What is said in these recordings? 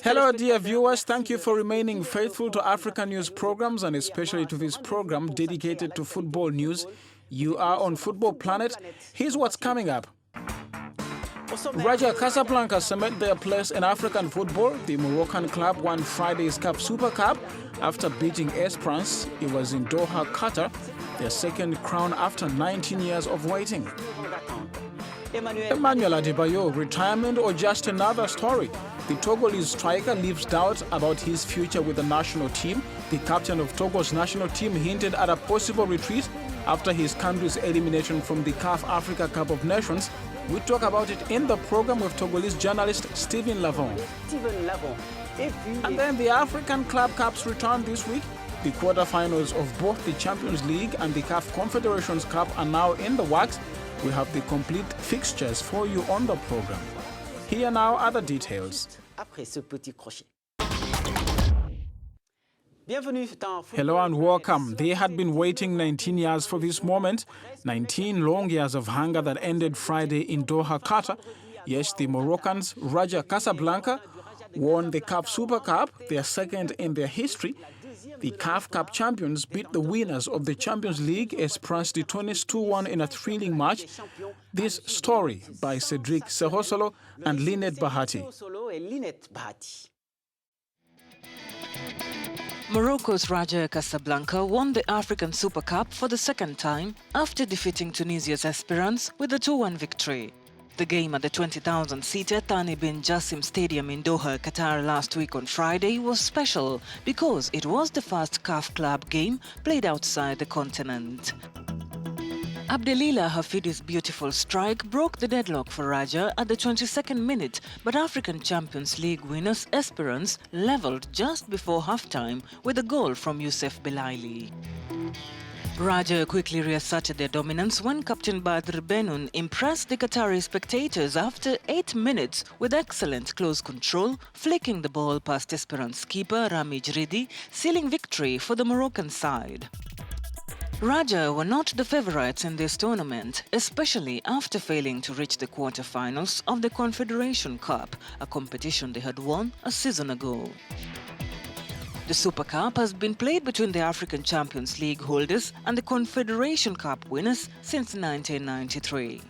Hello, dear viewers. Thank you for remaining faithful to Africanews programs and especially to this program dedicated to football news. You are on Football Planet. Here's what's coming up. Raja Casablanca cement their place in African football. The Moroccan club won Friday's CAF Super Cup after beating Esperance. It was in Doha, Qatar, their second crown after 19 years of waiting. Emmanuel Adebayor, retirement or just another story? The Togolese striker leaves doubt about his future with the national team. The captain of Togo's national team hinted at a possible retreat after his country's elimination from the CAF Africa Cup of Nations. We talk about it in the program with Togolese journalist Stephen Lavon. And then the African Club Cups return this week. The quarterfinals of both the Champions League and the CAF Confederations Cup are now in the works. We have the complete fixtures for you on the program. Here now are the details. Hello and welcome. They had been waiting 19 years for this moment, 19 long years of hunger that ended Friday in Doha, Qatar. Yes, the Moroccans, Raja Casablanca, won the CAF Super Cup, their second in their history. The CAF Cup champions beat the winners of the Champions League, Esperance de Tunis 2-1 in a thrilling match. This story by Cedric Sehosolo and Linet Bahati. Morocco's Raja Casablanca won the African Super Cup for the second time after defeating Tunisia's Esperance with a 2-1 victory. The game at the 20,000-seater Thani bin Jassim Stadium in Doha, Qatar last week on Friday was special because it was the first CAF club game played outside the continent. Abdelila Hafidi's beautiful strike broke the deadlock for Raja at the 22nd minute, but African Champions League winners Esperance levelled just before half-time with a goal from Youssef Belaili. Raja quickly reasserted their dominance when captain Badr Benoun impressed the Qatari spectators after 8 minutes with excellent close control, flicking the ball past Esperance keeper Rami Jridi, sealing victory for the Moroccan side. Raja were not the favourites in this tournament, especially after failing to reach the quarter-finals of the Confederation Cup, a competition they had won a season ago. The Super Cup has been played between the African Champions League holders and the Confederation Cup winners since 1993.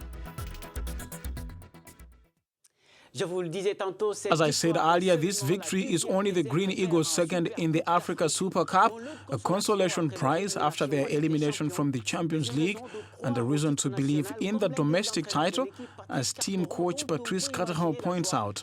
As I said earlier, this victory is only the Green Eagles' second in the Africa Super Cup, a consolation prize after their elimination from the Champions League, and a reason to believe in the domestic title, as team coach Patrice Carteron points out.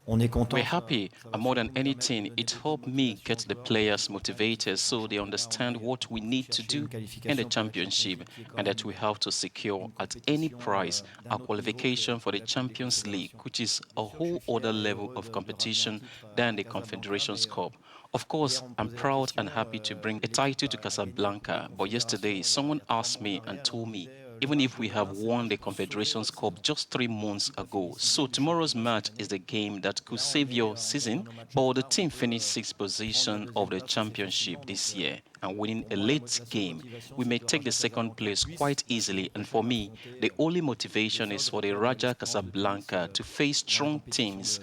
We're happy, and more than anything, it helped me get the players motivated so they understand what we need to do in the championship and that we have to secure at any price our qualification for the Champions League, which is a whole other level of competition than the Confederations Cup. Of course, I'm proud and happy to bring a title to Casablanca, but yesterday someone asked me and told me, even if we have won the Confederations Cup just 3 months ago. So tomorrow's match is the game that could save your season, but the team finished 6th position of the championship this year. And winning a late game, we may take the second place quite easily. And for me, the only motivation is for the Raja Casablanca to face strong teams.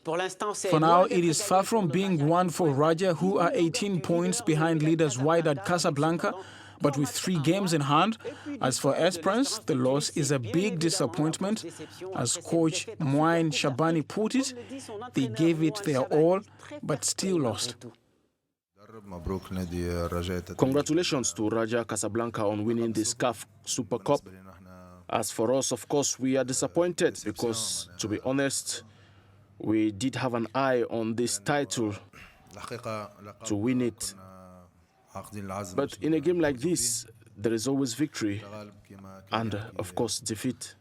For now, it is far from being won for Raja, who are 18 points behind leaders Wydad Casablanca, but with 3 games in hand. As for Esperance, the loss is a big disappointment. As coach Mouine Shabani put it, they gave it their all, but still lost. Congratulations to Raja Casablanca on winning this CAF Super Cup. As for us, of course, we are disappointed because, to be honest, we did have an eye on this title to win it. But in a game like this, there is always victory and, of course, defeat.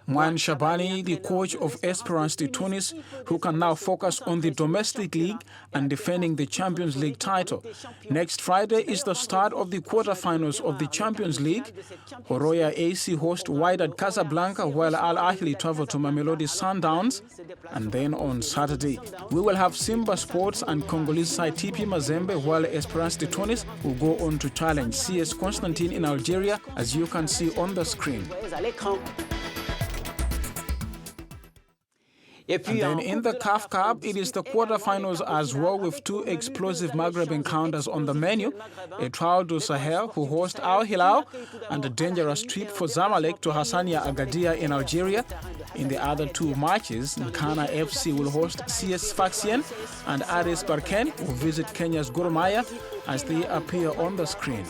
Mouane Shabani, the coach of Esperance de Tunis, who can now focus on the domestic league and defending the Champions League title. Next Friday is the start of the quarterfinals of the Champions League. Horoya AC host Wydad Casablanca, while Al Ahly travel to Mamelodi Sundowns. And then on Saturday, we will have Simba Sports and Congolese side TP Mazembe, while Esperance de Tunis will go on to challenge CS Constantine in Algeria, as you can see on the screen. And then in the CAF Cup, it is the quarterfinals as well, with two explosive Maghreb encounters on the menu. Etoile du Sahel, who host Al Hilal, and a dangerous trip for Zamalek to Hassania Agadir in Algeria. In the other two matches, Nkana FC will host CS Sfaxien, and RS Berkane will visit Kenya's Gor Mahia, as they appear on the screen.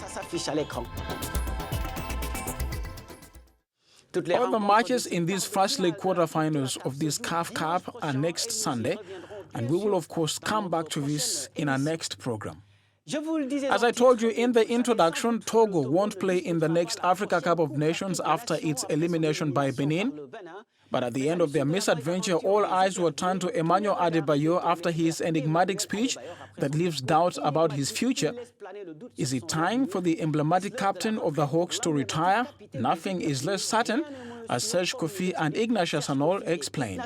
All the matches in these first leg quarterfinals of this CAF Cup are next Sunday, and we will of course come back to this in our next program. As I told you in the introduction, Togo won't play in the next Africa Cup of Nations after its elimination by Benin. But at the end of their misadventure, all eyes were turned to Emmanuel Adebayor after his enigmatic speech that leaves doubts about his future. Is it time for the emblematic captain of the Hawks to retire? Nothing is less certain, as Serge Kofi and Ignatius Anol explain.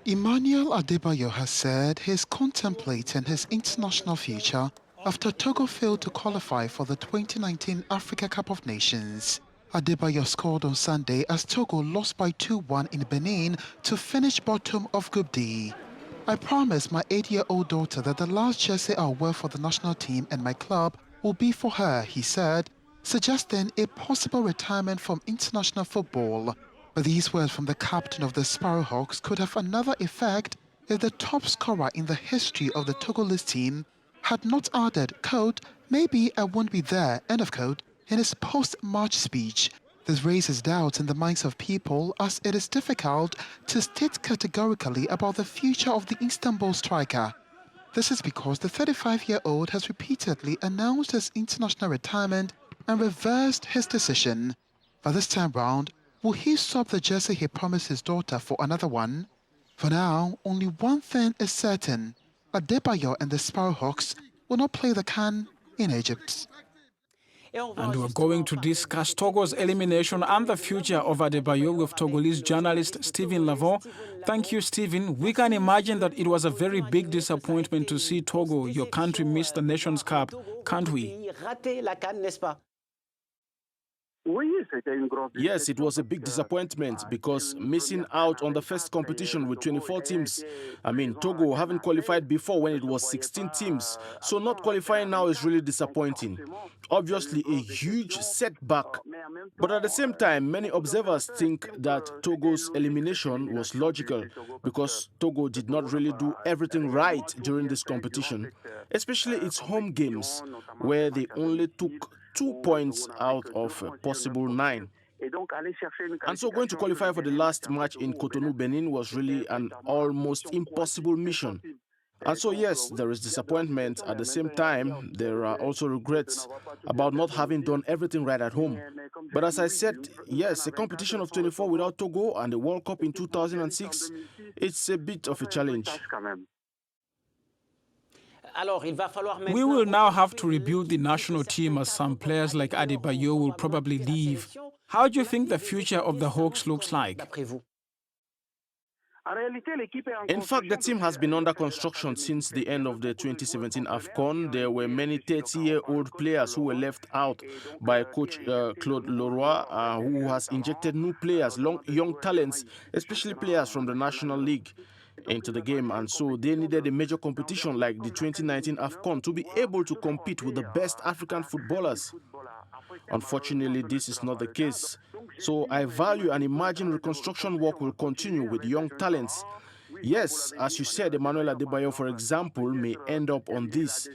Emmanuel Adebayor has said he is contemplating his international future after Togo failed to qualify for the 2019 Africa Cup of Nations. Adebayor scored on Sunday as Togo lost by 2-1 in Benin to finish bottom of Group D. I promised my 8-year-old daughter that the last jersey I'll wear for the national team and my club will be for her, he said, suggesting a possible retirement from international football. But these words from the captain of the Sparrowhawks could have another effect if the top scorer in the history of the Togolese team had not added, quote, "Maybe I won't be there," end of quote, in his post-match speech. This raises doubts in the minds of people, as it is difficult to state categorically about the future of the Istanbul striker. This is because the 35-year-old has repeatedly announced his international retirement and reversed his decision. But this time round, will he swap the jersey he promised his daughter for another one? For now, only one thing is certain: Adebayor and the Sparrowhawks will not play the CAN in Egypt. And we're going to discuss Togo's elimination and the future of Adebayor with Togolese journalist Stephen Lavon. Thank you, Stephen. We can imagine that it was a very big disappointment to see Togo, your country, miss the Nations Cup, can't we? Yes, it was a big disappointment because missing out on the first competition with 24 teams. I mean, Togo haven't qualified before when it was 16 teams, so not qualifying now is really disappointing. Obviously, a huge setback. But at the same time, many observers think that Togo's elimination was logical because Togo did not really do everything right during this competition, especially its home games, where they only took 2 points out of a possible 9. And so going to qualify for the last match in Cotonou, Benin was really an almost impossible mission. And so yes, there is disappointment. At the same time, there are also regrets about not having done everything right at home. But as I said, yes, a competition of 24 without Togo and the World Cup in 2006, it's a bit of a challenge. We will now have to rebuild the national team, as some players like Adebayor will probably leave. How do you think the future of the Hawks looks like? In fact, the team has been under construction since the end of the 2017 AFCON. There were many 30-year-old players who were left out by coach Claude Leroy, who has injected new players, young talents, especially players from the National League, into the game. And so they needed a major competition like the 2019 AFCON to be able to compete with the best African footballers. Unfortunately, this is not the case. So I value and imagine reconstruction work will continue with young talents. Yes, as you said, Emmanuel Adebayor, for example, may end up on this.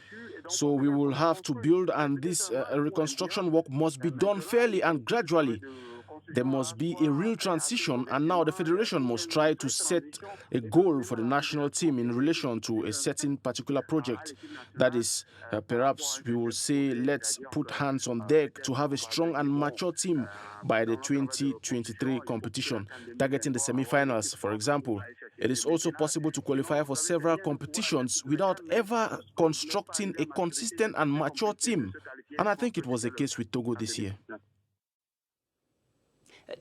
So we will have to build, and this reconstruction work must be done fairly and gradually. there must be a real transition, and now the federation must try to set a goal for the national team in relation to a certain particular project. That is, perhaps we will say, let's put hands on deck to have a strong and mature team by the 2023 competition, targeting the semi-finals, for example. It is also possible to qualify for several competitions without ever constructing a consistent and mature team. And I think it was the case with Togo this year.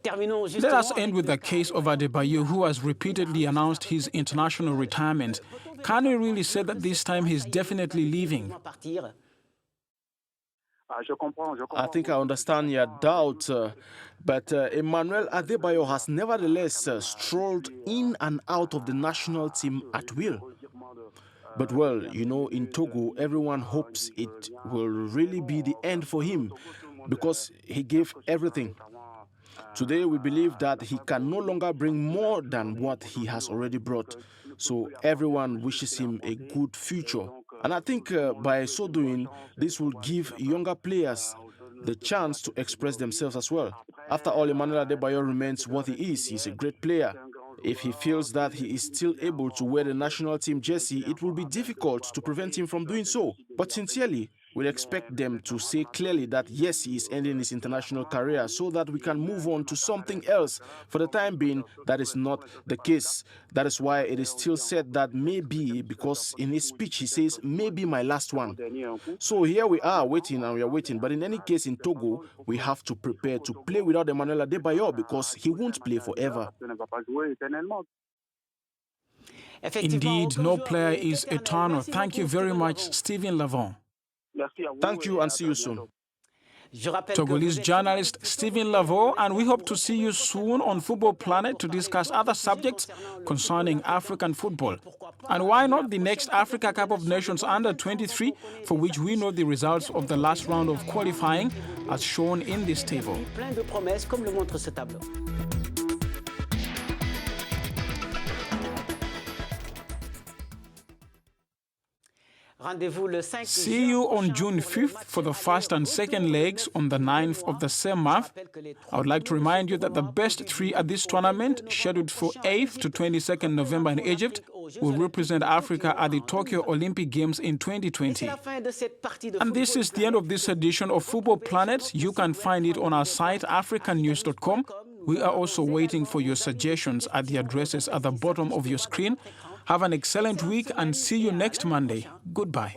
Let us end with the case of Adebayor, who has repeatedly announced his international retirement. Can we really say that this time he's definitely leaving? I think I understand your doubt, but Emmanuel Adebayor has nevertheless strolled in and out of the national team at will. But well, you know, in Togo, everyone hopes it will really be the end for him because he gave everything. Today, we believe that he can no longer bring more than what he has already brought. So everyone wishes him a good future. And I think by so doing, this will give younger players the chance to express themselves as well. After all, Emmanuel Adebayor remains what he is. He's a great player. If he feels that he is still able to wear the national team jersey, it will be difficult to prevent him from doing so. But sincerely, we expect them to say clearly that yes, he is ending his international career so that we can move on to something else. For the time being, that is not the case. That is why it is still said that maybe, because in his speech he says, maybe my last one. So here we are waiting and we are waiting. But in any case, in Togo, we have to prepare to play without Emmanuel Adebayor because he won't play forever. Indeed, no player is eternal. Thank you very much, Stephen Lavon. Thank you and see you soon. Togolese journalist Stephen Lavon, and we hope to see you soon on Football Planet to discuss other subjects concerning African football. And why not the next Africa Cup of Nations Under-23, for which we know the results of the last round of qualifying as shown in this table. See you on June 5th for the first and second legs on the 9th of the same month. I would like to remind you that the best three at this tournament, scheduled for 8th to 22nd November in Egypt, will represent Africa at the Tokyo Olympic Games in 2020. And this is the end of this edition of Football Planet. You can find it on our site, Africanews.com. We are also waiting for your suggestions at the addresses at the bottom of your screen. Have an excellent week and see you next Monday. Goodbye.